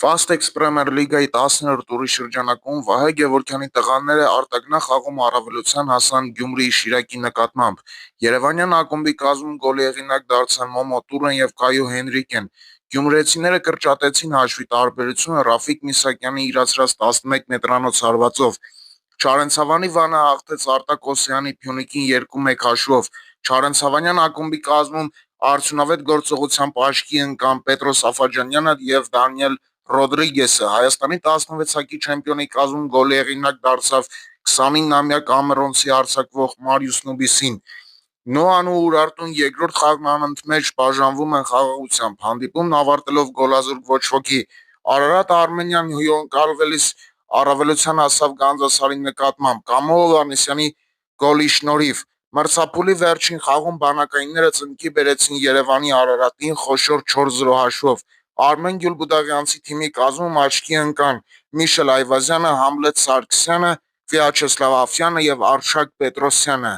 Ֆաստեքս Պրեմիեր լիգայի 10-րդ տուրի շրջանակում Վահե Գևորգյանի տղաները արտագնա խաղում առավելության հասան Գյումրիի Շիրակի նկատմամբ։ Երևանյան ակումբի կազմում գոլի հեղինակ դարձան Մոմո Տուրեն և Կայո Հենրիկեն։ Գյումրեցիները կրճատեցին հաշվի տարբերությունը Ռաֆիկ Միսակյանի իրացրած 11 մետրանոց հարվածով։ Չարենցավանի Վանը հաղթեց Արտակ Օսյանի Փյունիկին 2-1 հաշվով։ Չարենցավանյան ակումբի կազմում արդյունավետ գործողությամբ աչքի ընկան Պետրոս Աֆաջանյանը և Դանիել Ռոդրիգեսը։ Հայաստանի 16-ակի չեմպիոնի կազմում գոլի հեղինակ դարձավ 29-ամյա կամերոնցի արձակվող Մարիուս Նուբիսին։ Նոան ու Ուրարտուն երկրորդ խաղն անընդմեջ բաժանվում են խաղաղությամբ։ Հանդիպումն ավարտելով գոլազուրկ ոչ ոքի։ Արարատը Արմենիան հյուրընկալվելիս առավելության հասավ Գանձասարի նկատմամբ Կամո Հովհաննիսյանի գոլի շնորհիվ։ Մրցափուլի վերջին խաղում բանակայինները ծնկի բերեցին Երևանի Արարատին խոշոր 4-0 հաշվով։ Արմեն Գյուլբուդաղյանցի թիմի կազմում աչքի ընկան Միշել Այվազյանը, Համլետ Սարգսյանը, Վիաչեսլավ Աֆյանը և Արշակ Պետրոսյանը։